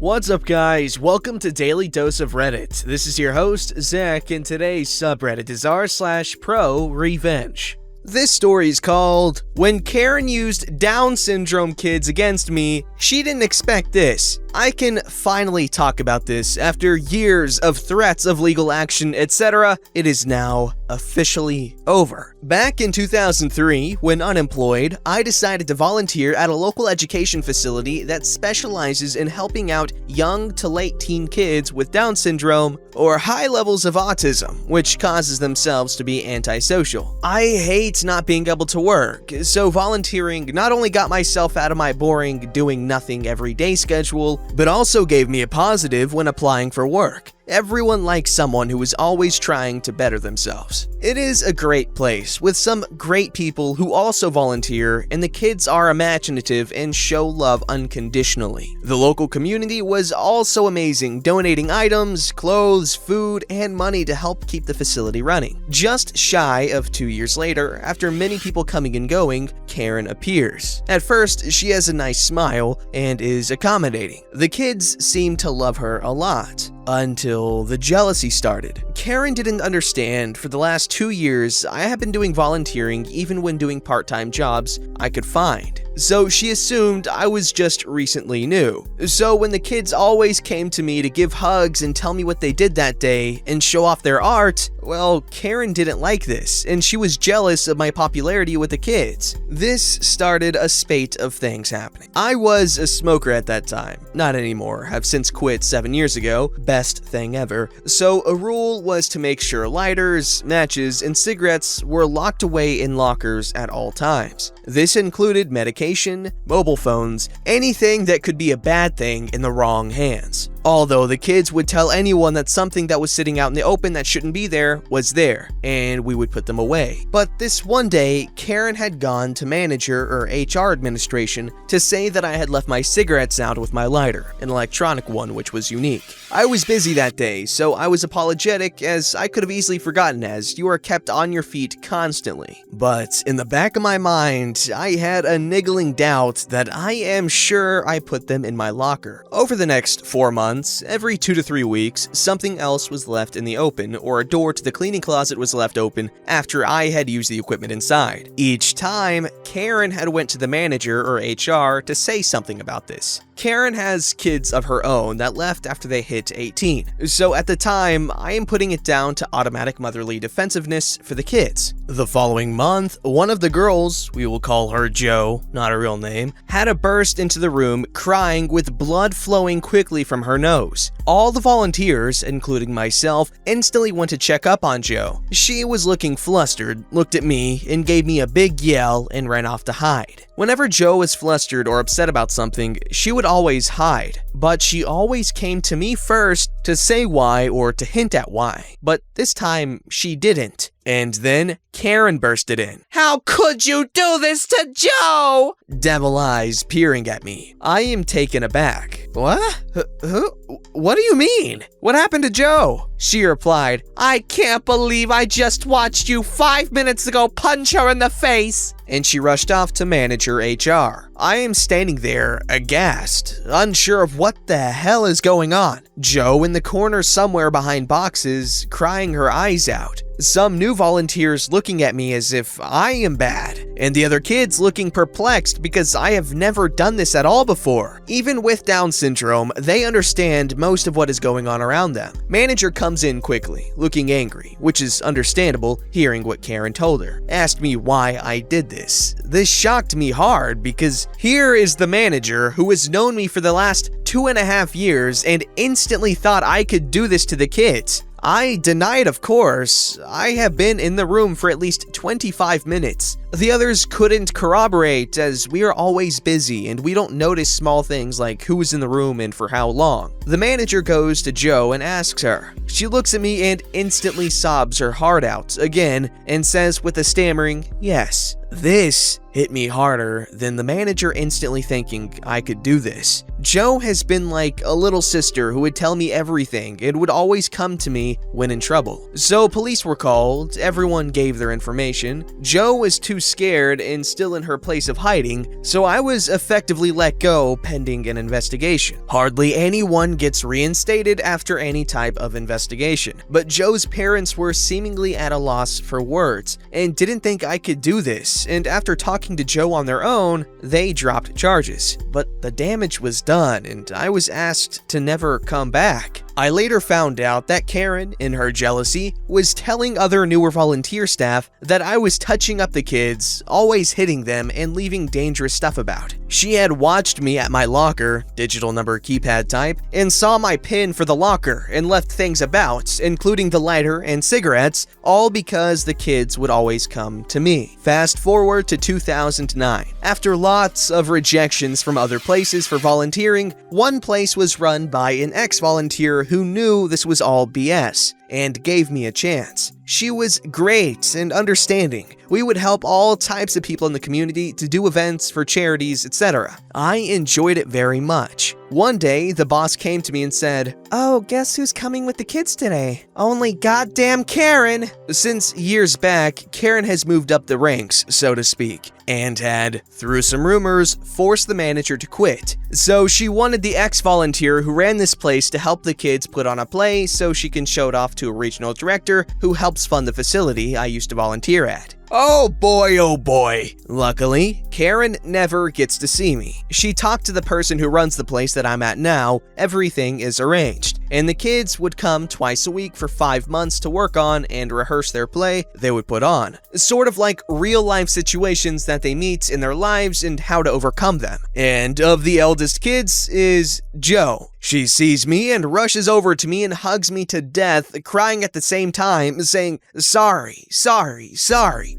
What's up, guys? Welcome to Daily Dose of Reddit. This is your host, Zach, and today's subreddit is r/pro revenge. This story is called, When Karen Used Down Syndrome Kids Against Me, She Didn't Expect This. I can finally talk about this after years of threats of legal action, etc. It is now officially over. Back in 2003, when unemployed, I decided to volunteer at a local education facility that specializes in helping out young to late teen kids with Down syndrome or high levels of autism, which causes themselves to be antisocial. I hate not being able to work, so volunteering not only got myself out of my boring doing nothing every day schedule, but also gave me a positive when applying for work. Everyone likes someone who is always trying to better themselves. It is a great place with some great people who also volunteer, and the kids are imaginative and show love unconditionally. The local community was also amazing, donating items, clothes, food, and money to help keep the facility running. Just shy of 2 years later, after many people coming and going, Karen appears. At first, she has a nice smile and is accommodating. The kids seem to love her a lot. Until the jealousy started. Karen didn't understand. For the last 2 years, I have been doing volunteering even when doing part-time jobs I could find. So she assumed I was just recently new. So when the kids always came to me to give hugs and tell me what they did that day and show off their art, well, Karen didn't like this, and she was jealous of my popularity with the kids. This started a spate of things happening. I was a smoker at that time. Not anymore. Have since quit 7 years ago. Best thing ever. So a rule was to make sure lighters, matches, and cigarettes were locked away in lockers at all times. This included medication, mobile phones, anything that could be a bad thing in the wrong hands. Although the kids would tell anyone that something that was sitting out in the open that shouldn't be there was there, and we would put them away. But this one day, Karen had gone to manager or HR administration to say that I had left my cigarettes out with my lighter, an electronic one which was unique. I was busy that day, so I was apologetic, as I could have easily forgotten, as you are kept on your feet constantly. But in the back of my mind, I had a niggling doubt that I am sure I put them in my locker. Over the next 4 months, every 2 to 3 weeks, something else was left in the open, or a door to the cleaning closet was left open after I had used the equipment inside. Each time, Karen had went to the manager or HR to say something about this. Karen has kids of her own that left after they hit 18. So at the time, I am putting it down to automatic motherly defensiveness for the kids. The following month, one of the girls, we will call her Jo, not a real name, had a burst into the room crying with blood flowing quickly from her nose. All the volunteers, including myself, instantly went to check up on Jo. She was looking flustered, looked at me, and gave me a big yell and ran off to hide. Whenever Jo was flustered or upset about something, she would always hide, but she always came to me first to say why or to hint at why. But this time, she didn't. And then Karen bursted in. "How could you do this to Jo?" Devil eyes peering at me. I am taken aback. "What? Who? What do you mean? What happened to Jo?" She replied, "I can't believe I just watched you 5 minutes ago punch her in the face." And she rushed off to manager HR. I am standing there, aghast, unsure of what the hell is going on. Jo in the corner somewhere behind boxes, crying her eyes out. Some new volunteers looking at me as if I am bad, and the other kids looking perplexed because I have never done this at all before. Even with Down syndrome, they understand most of what is going on around them. Manager comes in quickly, looking angry, which is understandable hearing what Karen told her. Asked me why I did this. This shocked me hard because here is the manager who has known me for the last 2.5 years and instantly thought I could do this to the kids. I denied, of course. I have been in the room for at least 25 minutes. The others couldn't corroborate, as we are always busy and we don't notice small things like who was in the room and for how long. The manager goes to Jo and asks her. She looks at me and instantly sobs her heart out again and says with a stammering yes. This hit me harder than the manager instantly thinking I could do this. Joe has been like a little sister who would tell me everything and would always come to me when in trouble. So police were called, everyone gave their information. Joe was too scared and still in her place of hiding, so I was effectively let go pending an investigation. Hardly anyone gets reinstated after any type of investigation, but Joe's parents were seemingly at a loss for words and didn't think I could do this, and after talking to Joe on their own, they dropped charges. But the damage was done, and I was asked to never come back. I later found out that Karen, in her jealousy, was telling other newer volunteer staff that I was touching up the kids, always hitting them, and leaving dangerous stuff about. She had watched me at my locker, digital number keypad type, and saw my pin for the locker and left things about, including the lighter and cigarettes, all because the kids would always come to me. Fast forward to 2009. After lots of rejections from other places for volunteering, one place was run by an ex-volunteer who knew this was all BS and gave me a chance. She was great and understanding. We would help all types of people in the community to do events for charities, etc. I enjoyed it very much. One day, the boss came to me and said, "Oh, guess who's coming with the kids today? Only goddamn Karen!" Since years back, Karen has moved up the ranks, so to speak, and had, through some rumors, forced the manager to quit. So she wanted the ex-volunteer who ran this place to help the kids put on a play so she can show it off to a regional director who helps fund the facility I used to volunteer at. Oh boy. Luckily, Karen never gets to see me. She talked to the person who runs the place that I'm at now, everything is arranged, and the kids would come twice a week for 5 months to work on and rehearse their play they would put on. Sort of like real-life situations that they meet in their lives and how to overcome them. And of the eldest kids is Joe. She sees me and rushes over to me and hugs me to death, crying at the same time, saying, sorry,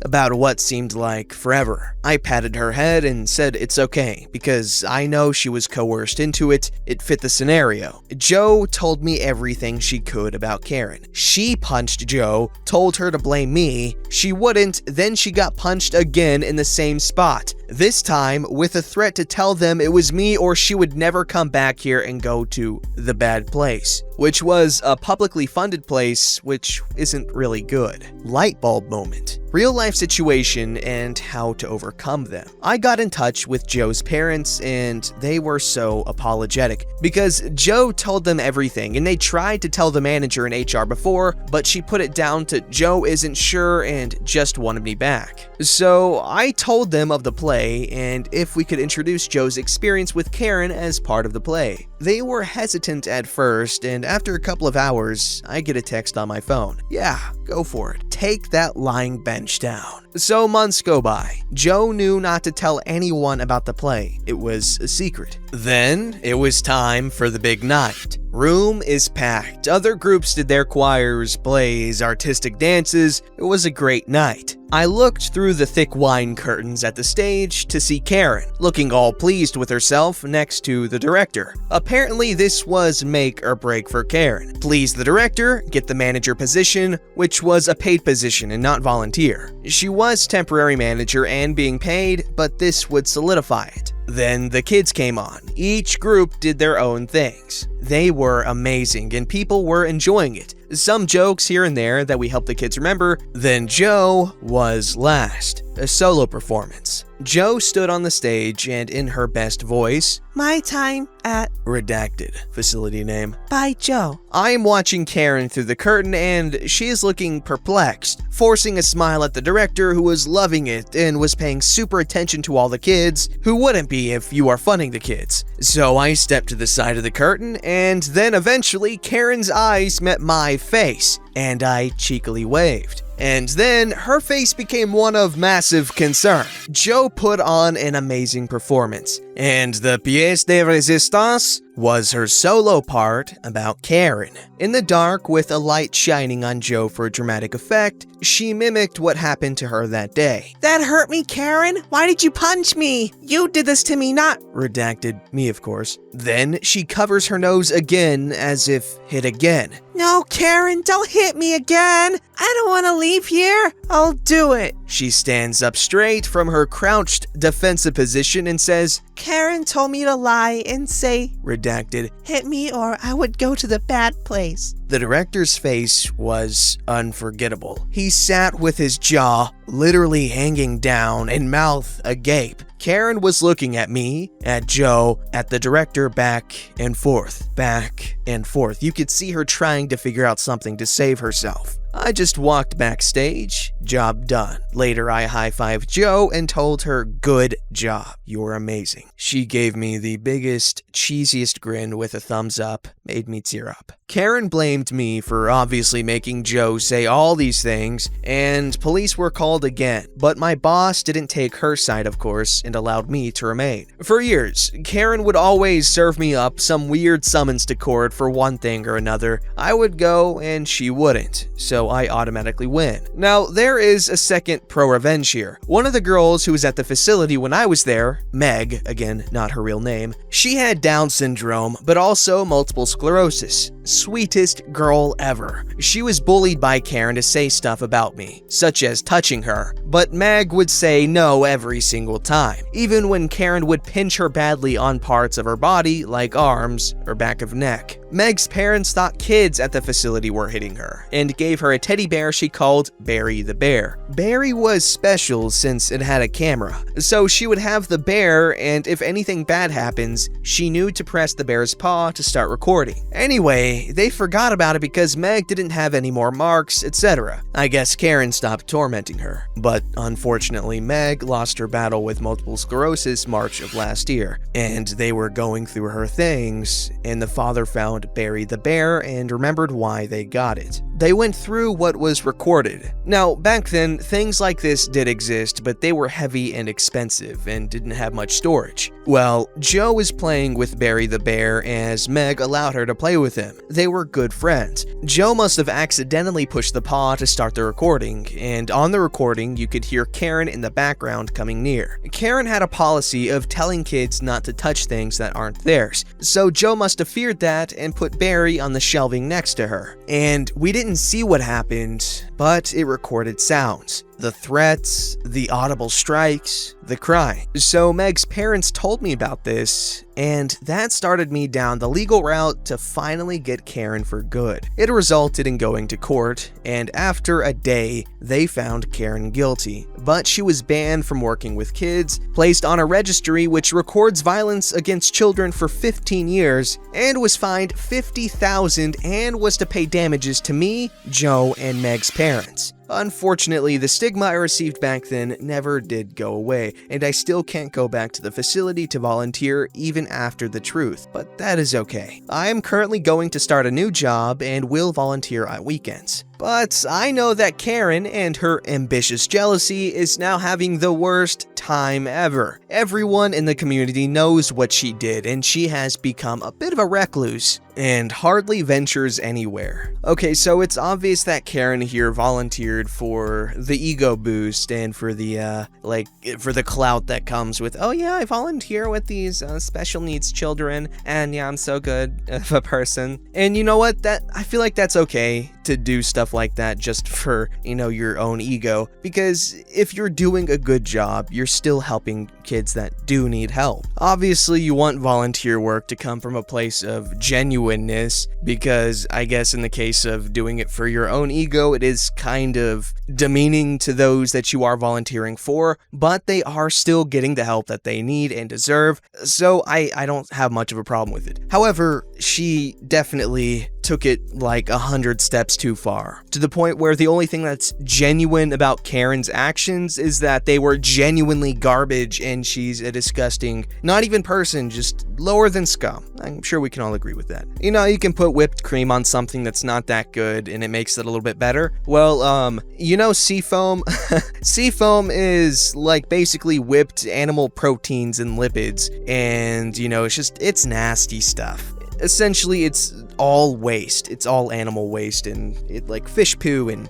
about what seemed like forever. I patted her head and said it's okay, because I know she was coerced into it. It fit the scenario. Joe told me everything she could about Karen. She punched Joe, told her to blame me. She wouldn't, then she got punched again in the same spot. This time with a threat to tell them it was me or she would never come back here and go to the bad place, which was a publicly funded place, which isn't really good. Light bulb moment. Real life situation and how to overcome them. I got in touch with Joe's parents and they were so apologetic because Joe told them everything and they tried to tell the manager in HR before, but she put it down to Joe isn't sure and just wanted me back. So I told them of the play and if we could introduce Joe's experience with Karen as part of the play. They were hesitant at first, and after a couple of hours, I get a text on my phone. Yeah, go for it. Take that lying bench down. So months go by. Joe knew not to tell anyone about the play. It was a secret. Then it was time for the big night. Room is packed. Other groups did their choirs, plays, artistic dances. It was a great night. I looked through the thick wine curtains at the stage to see Karen, looking all pleased with herself next to the director. Apparently this was make or break for Karen. Please the director, get the manager position, which was a paid position and not volunteer. She was temporary manager and being paid, but this would solidify it. Then the kids came on. Each group did their own things. They were amazing and people were enjoying it. Some jokes here and there that we helped the kids remember. Then Joe was last. A solo performance. Joe stood on the stage and in her best voice, "My time at redacted facility name by Joe." I am watching Karen through the curtain and she is looking perplexed, forcing a smile at the director who was loving it and was paying super attention to all the kids, who wouldn't be if you are funding the kids. So I stepped to the side of the curtain and then eventually Karen's eyes met my face and I cheekily waved. And then her face became one of massive concern. Joe put on an amazing performance, and the pièce de résistance was her solo part about Karen. In the dark, with a light shining on Joe for dramatic effect, she mimicked what happened to her that day. "That hurt me, Karen. Why did you punch me? You did this to me, not..." Redacted, me of course. Then she covers her nose again as if hit again. "No, Karen, don't hit hit me again. I don't want to leave here. I'll do it. She stands up straight from her crouched defensive position and says, Karen told me to lie and say, redacted, hit me or I would go to the bad place. The director's face was unforgettable. He sat with his jaw literally hanging down and mouth agape. Karen was looking at me, at Joe, at the director, back and forth, back and forth. You could see her trying to figure out something to save herself. I just walked backstage, job done. Later, I high-fived Joe and told her, good job, you're amazing. She gave me the biggest, cheesiest grin with a thumbs up, made me tear up. Karen blamed me for obviously making Joe say all these things, and police were called again. But my boss didn't take her side, of course, and allowed me to remain. For years, Karen would always serve me up some weird summons to court for one thing or another. I would go and she wouldn't, so I automatically win. Now, there is a second pro-revenge here. One of the girls who was at the facility when I was there, Meg, again, not her real name, she had Down syndrome, but also multiple sclerosis. Sweetest girl ever. She was bullied by Karen to say stuff about me, such as touching her, but Meg would say no every single time, even when Karen would pinch her badly on parts of her body, like arms or back of neck. Meg's parents thought kids at the facility were hitting her, and gave her a teddy bear she called Barry the Bear. Barry was special since it had a camera, so she would have the bear, and if anything bad happens, she knew to press the bear's paw to start recording. Anyway, they forgot about it because Meg didn't have any more marks, etc. I guess Karen stopped tormenting her, but unfortunately Meg lost her battle with multiple sclerosis March of last year, and they were going through her things, and the father found Barry the Bear and remembered why they got it. They went through what was recorded. Now, back then, things like this did exist, but they were heavy and expensive and didn't have much storage. Well, Joe was playing with Barry the Bear as Meg allowed her to play with him. They were good friends. Joe must have accidentally pushed the paw to start the recording, and on the recording, you could hear Karen in the background coming near. Karen had a policy of telling kids not to touch things that aren't theirs, so Joe must have feared that and put Barry on the shelving next to her. And we didn't see what happened, but it recorded sounds. The threats, the audible strikes, the crying. So Meg's parents told me about this, and that started me down the legal route to finally get Karen for good. It resulted in going to court, and after a day, they found Karen guilty. But she was banned from working with kids, placed on a registry which records violence against children for 15 years, and was fined $50,000 and was to pay damages to me, Joe, and Meg's parents. Unfortunately, the stigma I received back then never did go away, and I still can't go back to the facility to volunteer even after the truth, but that is okay. I am currently going to start a new job and will volunteer on weekends. But I know that Karen and her ambitious jealousy is now having the worst time ever. Everyone in the community knows what she did, and she has become a bit of a recluse and hardly ventures anywhere. Okay, so it's obvious that Karen here volunteered for the ego boost and for the for the clout that comes with, oh yeah, I volunteer with these special needs children, and yeah, I'm so good of a person. And you know what? I feel like that's okay to do stuff like that just for, your own ego, because if you're doing a good job, you're still helping kids that do need help. Obviously, you want volunteer work to come from a place of genuineness, because I guess in the case of doing it for your own ego, it is kind of demeaning to those that you are volunteering for, but they are still getting the help that they need and deserve, so I don't have much of a problem with it. However, she definitely took it like 100 steps too far, to the point where the only thing that's genuine about Karen's actions is that they were genuinely garbage, and she's a disgusting, not even person, just lower than scum. I'm sure we can all agree with that. You can put whipped cream on something that's not that good and it makes it a little bit better. Well, Seafoam? Seafoam is like basically whipped animal proteins and lipids, and it's nasty stuff. Essentially, it's all waste. It's all animal waste, and it like fish poo and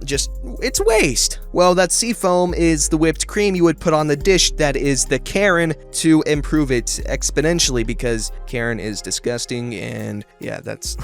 it's waste. Well, that seafoam is the whipped cream you would put on the dish that is the Karen to improve it exponentially, because Karen is disgusting, and yeah, that's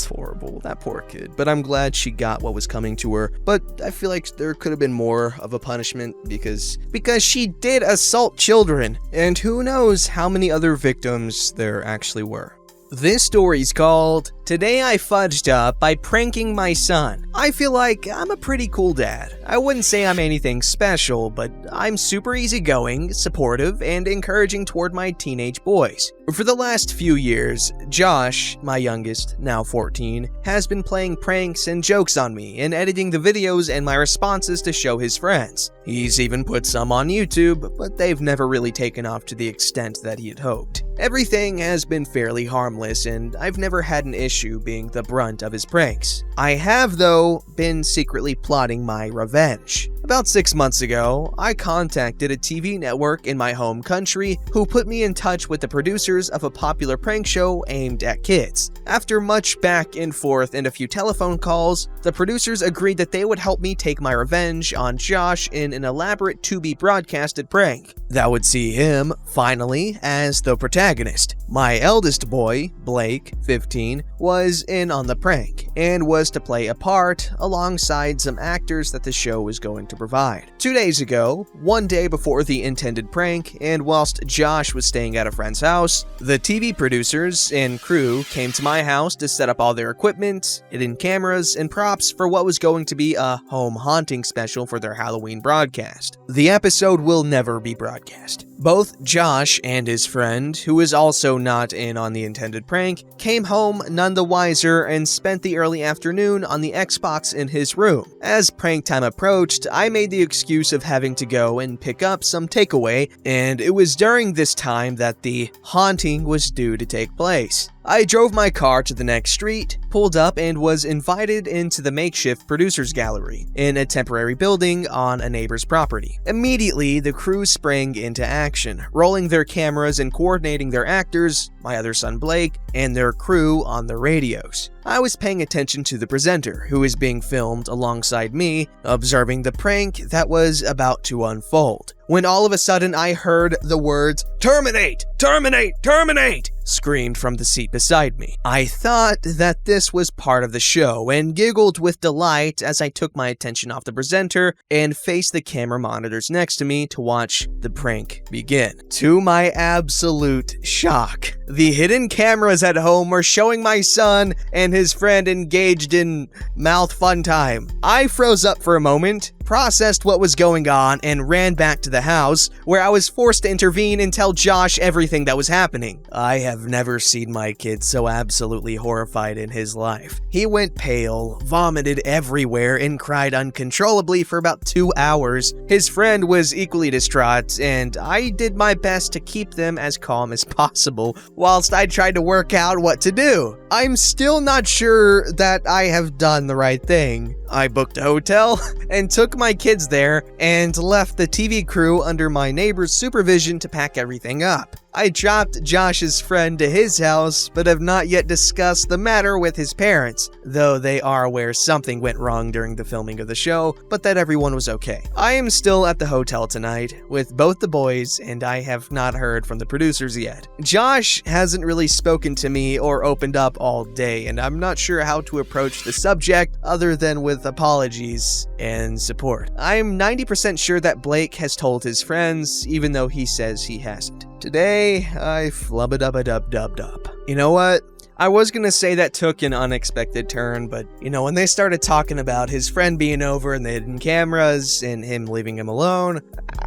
horrible. That poor kid. But I'm glad she got what was coming to her. But I feel like there could have been more of a punishment because she did assault children, and who knows how many other victims there actually were. This story's called Today I Fudged Up by Pranking My Son. I feel like I'm a pretty cool dad. I wouldn't say I'm anything special, but I'm super easygoing, supportive, and encouraging toward my teenage boys. For the last few years, Josh, my youngest, now 14, has been playing pranks and jokes on me and editing the videos and my responses to show his friends. He's even put some on YouTube, but they've never really taken off to the extent that he had hoped. Everything has been fairly harmless, and I've never had an issue being the brunt of his pranks. I have, though, been secretly plotting my revenge. About 6 months ago, I contacted a TV network in my home country who put me in touch with the producers of a popular prank show aimed at kids. After much back and forth and a few telephone calls, the producers agreed that they would help me take my revenge on Josh in an elaborate to-be-broadcasted prank that would see him, finally, as the protagonist. My eldest boy, Blake, 15, was in on the prank and was to play a part alongside some actors that the show was going to provide. 2 days ago, one day before the intended prank, and whilst Josh was staying at a friend's house, the TV producers and crew came to my house to set up all their equipment, hidden cameras, and props for what was going to be a home haunting special for their Halloween broadcast. The episode will never be broadcast. Both Josh and his friend, who is also not in on the intended prank, came home none the wiser and spent the early afternoon on the Xbox in his room. As prank time approached, I made the excuse of having to go and pick up some takeaway, and it was during this time that the haunting was due to take place. I drove my car to the next street, pulled up, and was invited into the makeshift producer's gallery in a temporary building on a neighbor's property. Immediately, the crew sprang into action, rolling their cameras and coordinating their actors, my other son Blake, and their crew on the radios. I was paying attention to the presenter, who was being filmed alongside me, observing the prank that was about to unfold, when all of a sudden I heard the words, "Terminate! Terminate! Terminate!" screamed from the seat beside me. I thought that this was part of the show and giggled with delight as I took my attention off the presenter and faced the camera monitors next to me to watch the prank begin. To my absolute shock, the hidden cameras at home were showing my son and his friend engaged in mouth fun time. I froze up for a moment, processed what was going on, and ran back to the house, where I was forced to intervene and tell Josh everything that was happening. I have never seen my kid so absolutely horrified in his life. He went pale, vomited everywhere, and cried uncontrollably for about 2 hours. His friend was equally distraught, and I did my best to keep them as calm as possible, whilst I tried to work out what to do. I'm still not sure that I have done the right thing. I booked a hotel and took my kids there and left the TV crew under my neighbor's supervision to pack everything up. I dropped Josh's friend to his house, but have not yet discussed the matter with his parents, though they are aware something went wrong during the filming of the show, but that everyone was okay. I am still at the hotel tonight with both the boys, and I have not heard from the producers yet. Josh hasn't really spoken to me or opened up all day, and I'm not sure how to approach the subject other than with apologies and support. I'm 90% sure that Blake has told his friends, even though he says he hasn't. Today, I flubba-dubba-dub-dub-dub. You know what? I was gonna say that took an unexpected turn, but when they started talking about his friend being over and the hidden cameras and him leaving him alone,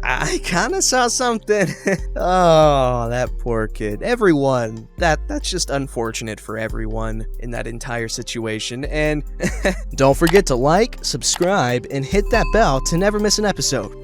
I kinda saw something. Oh, that poor kid. Everyone. That's just unfortunate for everyone in that entire situation. And don't forget to like, subscribe, and hit that bell to never miss an episode.